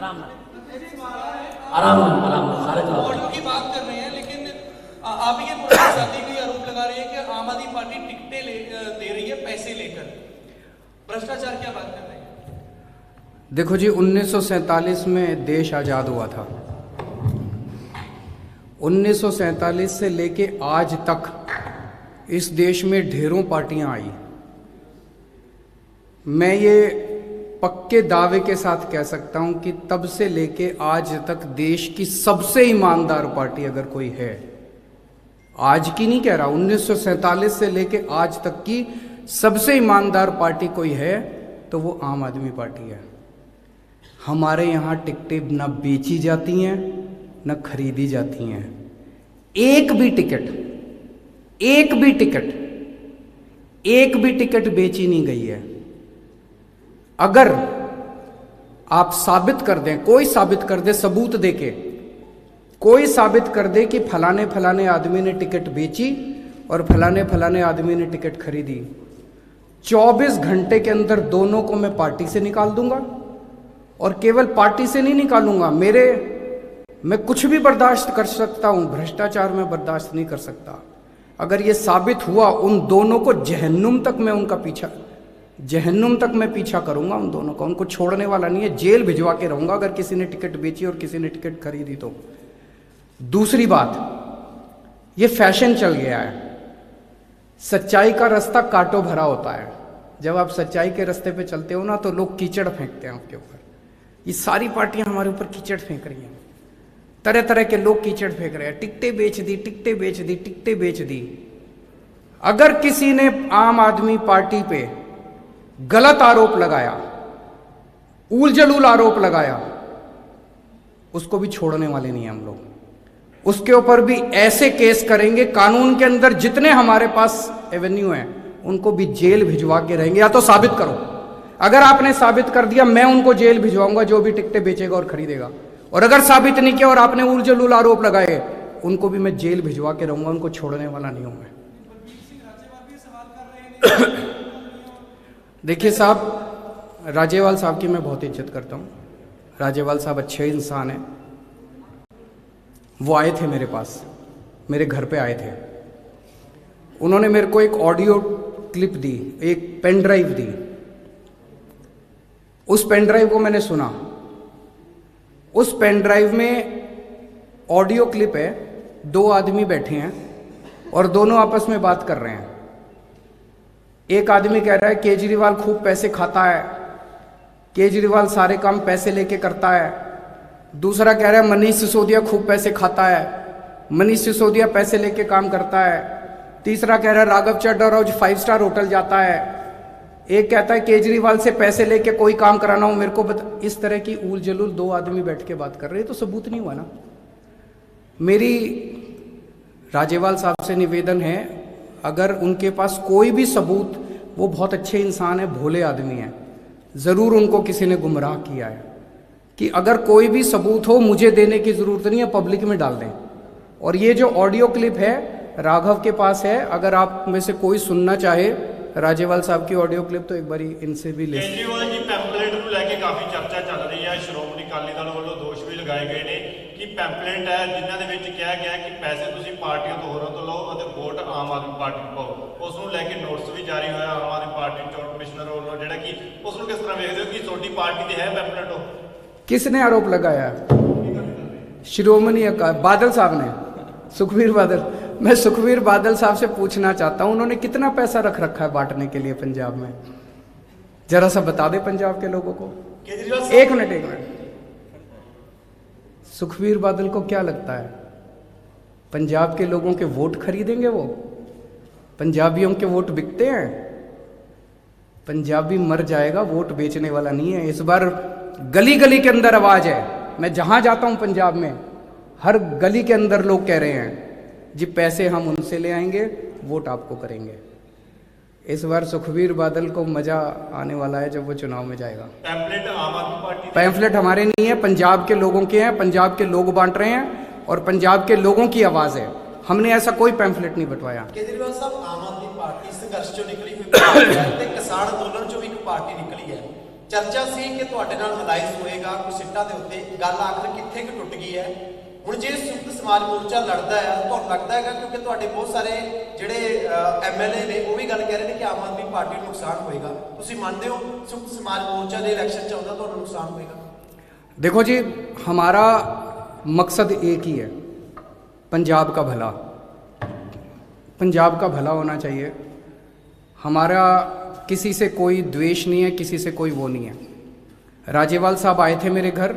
आराम ना आराम ना आराम ना सारे ऑडियो की बात कर रहे हैं, लेकिन आप ये पुरानी जाति का आरोप लगा रहे हैं कि आम आदमी पार्टी टिकटें दे रही है पैसे लेकर। भ्रष्टाचार क्या बात कर रहे हैं? देखो जी, 1947 में देश आज़ाद हुआ था। 1947 से लेके आज तक इस देश में ढेरों पार्टियां आई। मैं ये पक्के दावे के साथ कह सकता हूं कि तब से लेके आज तक देश की सबसे ईमानदार पार्टी अगर कोई है, आज की नहीं कह रहा, 1947 से लेके आज तक की सबसे ईमानदार पार्टी कोई है तो वो आम आदमी पार्टी है। हमारे यहाँ टिकटें न बेची जाती हैं न खरीदी जाती हैं। एक भी टिकट बेची नहीं गई है। अगर आप साबित कर दें, कोई साबित कर दे, सबूत देके कोई साबित कर दे कि फलाने फलाने आदमी ने टिकट बेची और फलाने फलाने आदमी ने टिकट खरीदी, 24 घंटे के अंदर दोनों को मैं पार्टी से निकाल दूंगा। और केवल पार्टी से नहीं निकालूंगा, मैं कुछ भी बर्दाश्त कर सकता हूं, भ्रष्टाचार में बर्दाश्त नहीं कर सकता। अगर ये साबित हुआ, उन दोनों को जहन्नुम तक मैं पीछा करूंगा उन दोनों का, उनको छोड़ने वाला नहीं है, जेल भिजवा के रहूंगा अगर किसी ने टिकट बेची और किसी ने टिकट खरीदी तो। दूसरी बात, ये फैशन चल गया है, सच्चाई का रास्ता कांटों भरा होता है। जब आप सच्चाई के रास्ते पे चलते हो ना तो लोग कीचड़ फेंकते हैं आपके ऊपर। ये सारी पार्टियां हमारे ऊपर कीचड़ फेंक रही हैं, तरह तरह के लोग कीचड़ फेंक रहे हैं, टिकटें बेच दी। अगर किसी ने आम आदमी पार्टी पे गलत आरोप लगाया, ऊल जलूल आरोप लगाया, उसको भी छोड़ने वाले नहीं हैं हम लोग। उसके ऊपर भी ऐसे केस करेंगे, कानून के अंदर जितने हमारे पास एवेन्यू हैं उनको भी जेल भिजवा के रहेंगे। या तो साबित करो, अगर आपने साबित कर दिया मैं उनको जेल भिजवाऊंगा जो भी टिकटें बेचेगा और खरीदेगा। और अगर साबित नहीं किया और आपने ऊल जलूल आरोप लगाए, उनको भी मैं जेल भिजवा के रहूंगा, उनको छोड़ने वाला नहीं हूं मैं। देखिए साहब, राजेवाल साहब की मैं बहुत इज्जत करता हूं। राजेवाल साहब अच्छे इंसान हैं। वो आए थे मेरे पास, मेरे घर पे आए थे। उन्होंने मेरे को एक ऑडियो क्लिप दी, एक पेन ड्राइव दी। उस पेन ड्राइव को मैंने सुना। उस पेन ड्राइव में ऑडियो क्लिप है, 2 आदमी बैठे हैं और दोनों आपस में बात कर रहे हैं। एक आदमी कह रहा है केजरीवाल खूब पैसे खाता है, केजरीवाल सारे काम पैसे लेके करता है। दूसरा कह रहा है मनीष सिसोदिया खूब पैसे खाता है, मनीष सिसोदिया पैसे लेके काम करता है। तीसरा कह रहा है राघव चड्ढा रोज 5 स्टार होटल जाता है। एक कहता है केजरीवाल से पैसे लेके कोई काम कराना हो मेरे को इस तरह की ऊल जलूल 2 आदमी बैठ के बात कर रहे हैं, तो सबूत नहीं हुआ ना। मेरी राजेवाल साहब से निवेदन है, अगर उनके पास कोई भी सबूत, वो बहुत अच्छे इंसान है, भोले आदमी हैं, ज़रूर उनको किसी ने गुमराह किया है, कि अगर कोई भी सबूत हो मुझे देने की ज़रूरत नहीं है, पब्लिक में डाल दें। और ये जो ऑडियो क्लिप है राघव के पास है, अगर आप में से कोई सुनना चाहे राजेवाल साहब की ऑडियो क्लिप तो एक बार इनसे भी ले। केजरीवाल जी पैंपलेट ਨੂੰ ਲੈ ਕੇ ਕਾਫੀ ਚਰਚਾ ਚੱਲ ਰਹੀ ਹੈ। ਸ਼੍ਰੋਮਣੀ ਅਕਾਲੀ ਦਲ ਵੱਲੋਂ ਦੋਸ਼ ਵੀ ਲਗਾਏ ਗਏ ਨੇ ਕਿ ਪੈਂਪਲੇਟ ਹੈ ਜਿਨ੍ਹਾਂ ਦੇ ਵਿੱਚ ਕਿਹਾ ਗਿਆ ਕਿ ਪੈਸੇ ਤੁਸੀਂ ਪਾਰਟੀਆਂ ਤੋਂ ਹੋਰਾਂ ਤੋਂ ਲਓ ਅਤੇ ਵੋਟ ਆਮ ਆਦਮੀ ਪਾਰਟੀ ਨੂੰ ਪਾਓ। ਉਸ ਨੂੰ ਲੈ ਕੇ ਨੋਟਿਸ ਵੀ ਜਾਰੀ ਹੋਇਆ ਆਮ ਆਦਮੀ ਪਾਰਟੀ ਚੋਣ ਕਮਿਸ਼ਨਰ ਵੱਲੋਂ, ਜਿਹੜਾ ਕਿ ਉਸ ਨੂੰ ਕਿਸ ਤਰ੍ਹਾਂ ਵੇਖਦੇ ਹੋ ਕਿ ਤੁਹਾਡੀ ਪਾਰਟੀ ਦੀ ਹੈ ਪੈਂਪਲੇਟ? ਉਹ किसने आरोप लगाया? श्रोमणी अकाली बादल साहब ने, सुखबीर बादल। मैं सुखबीर बादल साहब से पूछना चाहता हूं, उन्होंने कितना पैसा रख रखा है बांटने के लिए पंजाब में? जरा सा बता दे पंजाब के लोगों को। एक मिनट, सुखबीर बादल को क्या लगता है पंजाब के लोगों के वोट खरीदेंगे? वो पंजाबियों के वोट बिकते हैं? पंजाबी मर जाएगा, वोट बेचने वाला नहीं है। इस बार गली गली के अंदर आवाज है, मैं जहां जाता हूं पंजाब में हर गली के अंदर लोग कह रहे हैं जी पैसे हम उनसे ले आएंगे, वोट आपको करेंगे। इस बार सुखबीर बादल को मजा आने वाला है जब वो चुनाव में जाएगा। पैंपलेट आम आदमी पार्टी, पैंफलेट हमारे नहीं है, पंजाब के लोगों के हैं, पंजाब के लोग बांट रहे हैं और पंजाब के लोगों की आवाज है। हमने ऐसा कोई पैंफलेट नहीं बंटवाया। केजरीवाल साहब, आम आदमी पार्टी संघर्ष चो निकली हुई पार्टी है, किसान आंदोलन चो भी एक पार्टी निकली है, ਚਰਚਾ ਸੀ ਕਿ ਤੁਹਾਡੇ ਨਾਲ ਅਲਾਈਸ ਹੋਏਗਾ ਕੋਈ ਸਿੱਟਾਂ ਦੇ ਉੱਤੇ, ਗੱਲ ਆਖਰ ਕਿੱਥੇ ਕਿ ਟੁੱਟ ਗਈ ਹੈ। ਹੁਣ ਜੇ ਸੰਯੁਕਤ ਸਮਾਜ ਮੋਰਚਾ ਲੜਦਾ ਹੈ, ਤੁਹਾਨੂੰ ਲੱਗਦਾ ਹੈਗਾ ਕਿਉਂਕਿ ਤੁਹਾਡੇ ਬਹੁਤ ਸਾਰੇ ਜਿਹੜੇ MLA ਨੇ ਉਹ ਵੀ ਗੱਲ ਕਹਿ ਰਹੇ ਨੇ ਕਿ ਆਮ ਆਦਮੀ ਪਾਰਟੀ ਨੂੰ ਨੁਕਸਾਨ ਹੋਏਗਾ, ਤੁਸੀਂ ਮੰਨਦੇ ਹੋ ਸੰਯੁਕਤ ਸਮਾਜ ਮੋਰਚਾ ਦੇ ਇਲੈਕਸ਼ਨ ਚ ਆਉਂਦਾ ਤੁਹਾਨੂੰ ਨੁਕਸਾਨ ਹੋਏਗਾ? देखो जी, हमारा मकसद एक ही है, पंजाब का भला, पंजाब का भला होना चाहिए। हमारा किसी से कोई द्वेष नहीं है, किसी से कोई वो नहीं है। राजेवाल साहब आए थे मेरे घर,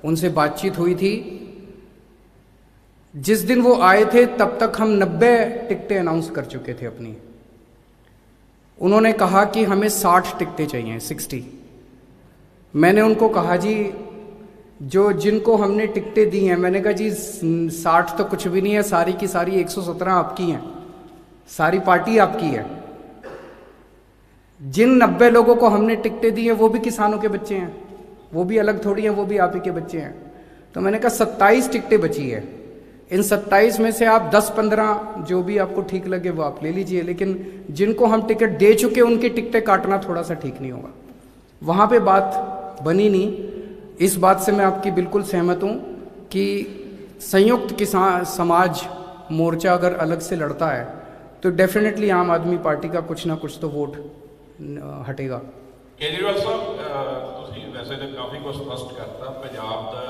उनसे बातचीत हुई थी। जिस दिन वो आए थे तब तक हम 90 टिकटें अनाउंस कर चुके थे अपनी। उन्होंने कहा कि हमें 60 टिकटें चाहिए, 60। मैंने उनको कहा जी, जो जिनको हमने टिकटें दी हैं, मैंने कहा जी 60 तो कुछ भी नहीं है, सारी की सारी 117 आपकी हैं, सारी पार्टी आपकी है। जिन 90 लोगों को हमने टिकटें दी हैं वो भी किसानों के बच्चे हैं, वो भी अलग थोड़ी हैं, वो भी आप ही के बच्चे हैं। तो मैंने कहा 27 टिकटें बची है, इन 27 में से आप 10-15 जो भी आपको ठीक लगे वो आप ले लीजिए, लेकिन जिनको हम टिकट दे चुके उनकी टिकटें काटना थोड़ा सा ठीक नहीं होगा। वहाँ पे बात बनी नहीं। इस बात से मैं आपकी बिल्कुल सहमत हूँ कि संयुक्त किसान समाज मोर्चा अगर अलग से लड़ता है तो डेफिनेटली आम आदमी पार्टी का कुछ ना कुछ तो वोट हटेगा। केजरीवाल साहब, ਤੁਸੀਂ ਵੈਸੇ ਤਾਂ ਕਾਫੀ ਕੁਝ ਸਪਸ਼ਟ ਕਰਤਾ, ਪੰਜਾਬ ਦਾ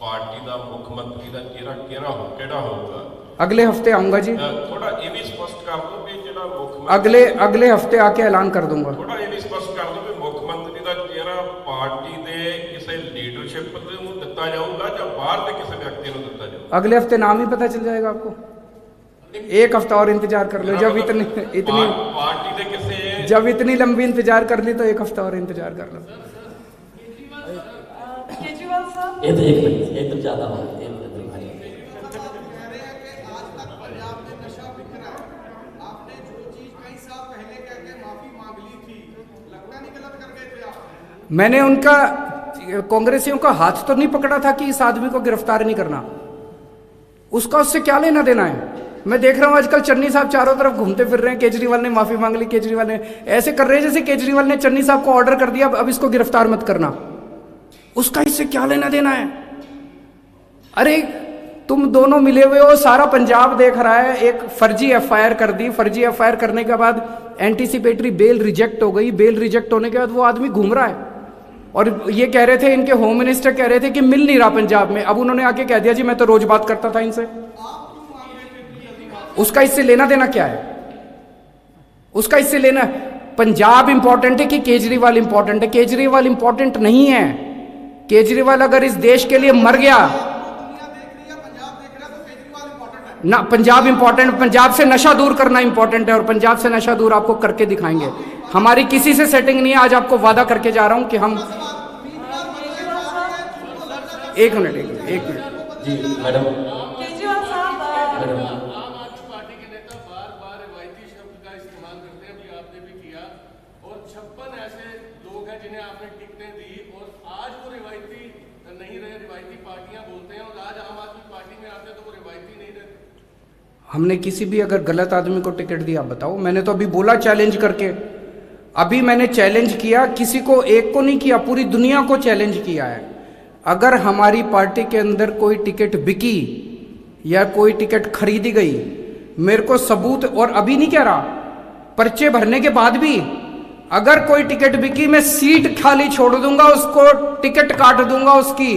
ਪਾਰਟੀ ਦਾ ਮੁੱਖ ਮੰਤਰੀ ਦਾ ਕਿਹੜਾ ਹੋਊਗਾ। अगले हफ्ते आऊँगा जी, ਥੋੜਾ ਇਹ ਵੀ ਸਪਸ਼ਟ ਕਰ ਦਿਓ ਕਿ ਜਿਹੜਾ ਮੁੱਖ ਮੰਤਰੀ अगले हफ्ते आके ऐलान कर दूंगा। ਥੋੜਾ ਇਹ ਵੀ ਸਪਸ਼ਟ ਕਰ ਦਿਓ ਕਿ ਮੁੱਖ ਮੰਤਰੀ ਦਾ ਚਿਹਰਾ ਪਾਰਟੀ ਦੇ ਕਿਸੇ ਲੀਡਰਸ਼ਿਪ ਨੂੰ ਦਿੱਤਾ ਜਾਊਗਾ ਜਾਂ ਬਾਹਰ ਦੇ ਕਿਸੇ ਵਿਅਕਤੀ ਨੂੰ ਦਿੱਤਾ ਜਾਊਗਾ। अगले हफ्ते नाम ही पता चल जाएगा आपको। एक हफ्ता और इंतजार कर लो। जब इतनी पार्टी के किसी जब इतनी लंबी इंतजार कर ली तो एक हफ्ता और इंतजार कर लो। केजरीवाल साहब, एक मिनट, एक तो ज्यादा हो, एक मिनट। मैंने उनका कांग्रेसियों का हाथ तो नहीं पकड़ा था कि इस आदमी को गिरफ्तार नहीं करना, उसका उससे क्या लेना देना है। मैं देख रहा हूं आजकल चन्नी साहब चारों तरफ घूमते फिर रहे हैं, केजरीवाल ने माफी मांग ली, केजरीवाल ने ऐसे कर रहे हैं जैसे केजरीवाल ने चन्नी साहब को ऑर्डर कर दिया अब इसको गिरफ्तार मत करना, उसका इससे क्या लेना देना है। अरे तुम दोनों मिले हुए हो, सारा पंजाब देख रहा है। एक फर्जी FIR कर दी, फर्जी FIR करने के बाद एंटीसिपेटरी बेल रिजेक्ट हो गई, बेल रिजेक्ट होने के बाद वो आदमी घूम रहा है और ये कह रहे थे, इनके होम मिनिस्टर कह रहे थे कि मिल नहीं रहा पंजाब में। अब उन्होंने आके कह दिया जी मैं तो रोज बात करता था इनसे। उसका इससे लेना देना क्या है? उसका इससे लेना, पंजाब इंपॉर्टेंट है कि केजरीवाल इंपॉर्टेंट है? केजरीवाल इंपॉर्टेंट नहीं है। केजरीवाल अगर इस देश के लिए मर गया ना, पंजाब इंपॉर्टेंट, पंजाब से नशा दूर करना इंपॉर्टेंट है और पंजाब से नशा दूर आपको करके दिखाएंगे। हमारी किसी से सेटिंग नहीं है, आज आपको वादा करके जा रहा हूं कि हम एक मिनट जी मैडम। केजरीवाल साहब, मैडम आम आदमी पार्टी के नेता बार बार रिवायती शब्द का इस्तेमाल करते हैं, अभी आपने भी किया, और 56 ऐसे लोग हैं जिन्हें आपने टिकटें दी और आज वो रिवायती नहीं रहे, रिवायती पार्टियां बोलते हैं, और आज आम आदमी पार्टी में आते हैं तो वो रिवायती नहीं रहे। हमने किसी भी अगर गलत आदमी को टिकट दिया बताओ। मैंने तो अभी बोला चैलेंज करके, अभी मैंने चैलेंज किया, किसी को एक को नहीं किया, पूरी दुनिया को चैलेंज किया है। अगर हमारी पार्टी के अंदर कोई टिकट बिकी या कोई टिकट खरीदी गई, मेरे को सबूत, और अभी नहीं कह रहा, पर्चे भरने के बाद भी अगर कोई टिकट बिकी मैं सीट खाली छोड़ दूंगा, उसको टिकट काट दूंगा उसकी।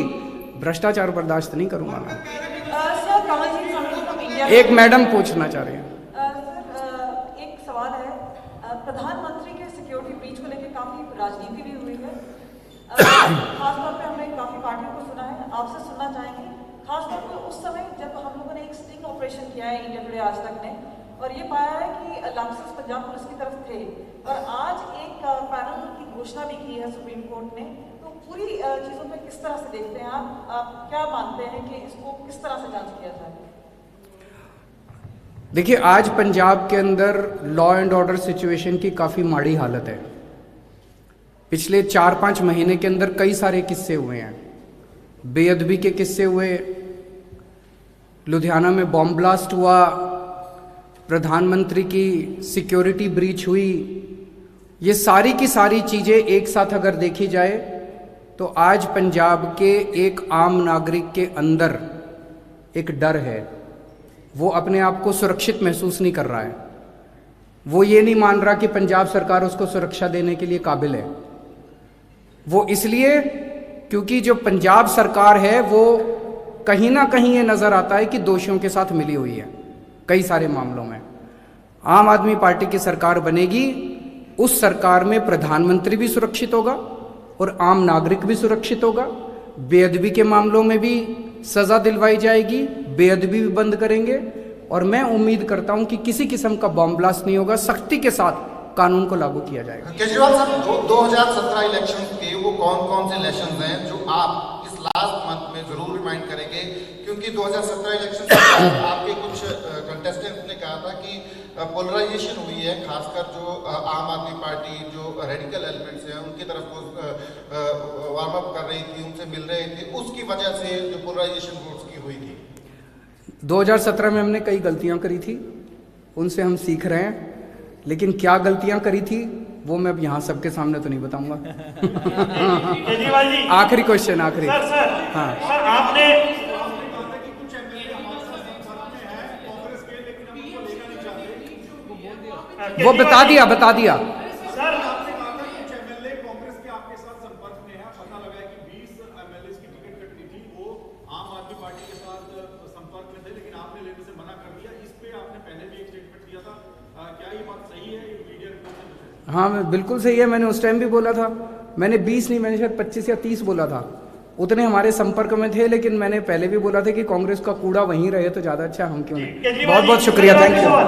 भ्रष्टाचार बर्दाश्त नहीं करूंगा मैं। Sir, Kamaljeet Sandhu from India. एक मैडम पूछना चाह रहे हैं। सर, एक सवाल है, प्रधानमंत्री के सिक्योरिटी ब्रीच को लेकर काफी राजनीति भी हुई है, खासतौर पे हमने काफी पार्टियों को सुना है, आपसे सुनना चाहेंगे खासतौर पर उस समय जब हम लोगों ने एक स्टिंग ऑपरेशन किया है इंडिया टुडे आज तक ने, और ये पाया है कि लाइसेंस पंजाब पुलिस की तरफ थे, और आज एक पैनल की घोषणा भी की है सुप्रीम कोर्ट ने। तो पूरी चीजों पे किस तरह से देखते हैं आप क्या मानते हैं कि इसको किस तरह से जांच किया जाए? देखिए, आज पंजाब के अंदर लॉ एंड ऑर्डर सिचुएशन की काफ़ी माड़ी हालत है। पिछले 4-5 महीने के अंदर कई सारे किस्से हुए हैं, बेअदबी के किस्से हुए, लुधियाना में बॉम्ब ब्लास्ट हुआ, प्रधानमंत्री की सिक्योरिटी ब्रीच हुई, ये सारी की सारी चीजें एक साथ अगर देखी जाए तो आज पंजाब के एक आम नागरिक के अंदर एक डर है। वो अपने आप को सुरक्षित महसूस नहीं कर रहा है। वो ये नहीं मान रहा कि पंजाब सरकार उसको सुरक्षा देने के लिए काबिल है। वो इसलिए क्योंकि जो पंजाब सरकार है वो कहीं ना कहीं ये नजर आता है कि दोषियों के साथ मिली हुई है कई सारे मामलों में। आम आदमी पार्टी की सरकार बनेगी, उस सरकार में प्रधानमंत्री भी सुरक्षित होगा और आम नागरिक भी सुरक्षित होगा। बेअदबी के मामलों में भी सजा दिलवाई जाएगी, बेअदबी भी बंद करेंगे और मैं उम्मीद करता हूं कि किसी किस्म का बॉम्ब ब्लास्ट नहीं होगा। सख्ती के साथ कानून को लागू किया जाएगा। केजरीवाल साहब, जो 2017 इलेक्शन के वो कौन कौन से इलेक्शन हैं जो आप इस लास्ट मंथ में जरूर रिमाइंड करेंगे, क्योंकि 2017 इलेक्शन से आपके कुछ कंटेस्टेंट्स ने कहा था कि पोलराइजेशन हुई है, खासकर जो आम आदमी पार्टी जो रेडिकल एलिमेंट्स हैं उनकी तरफ वो वार्म अप कर रही थी, उनसे मिल रहे थे, उसकी वजह से जो पोलराइजेशन वोट्स की हुई थी। 2017 में हमने कई गलतियां करी थी, उनसे हम सीख रहे हैं, लेकिन क्या गलतियां करी थी वो मैं अब यहाँ सबके सामने तो नहीं बताऊंगा। केजरीवाल जी, आखिरी क्वेश्चन, आखिरी। सर हाँ, सर आपने वो बता दिया सर कांग्रेस के आपके साथ संपर्क में है, पता लगा है कि 20 एमएलए की टिकट कटनी थी, वो आम आदमी पार्टी के साथ संपर्क में थे, लेकिन आपने लेने से मना कर दिया। इस पे आपने पहले भी एक स्टेटमेंट दिया था, क्या ये बात सही है? ये मीडिया रिपोर्ट से हाँ बिल्कुल सही है। मैंने उस टाइम भी बोला था, मैंने 20 नहीं, मैंने शायद 25 या 30 बोला था। उतने हमारे संपर्क में थे, लेकिन मैंने पहले भी बोला था कि कांग्रेस का कूड़ा वहीं रहे तो ज्यादा अच्छा, हम क्यों नहीं। बहुत बहुत शुक्रिया, थैंक यू।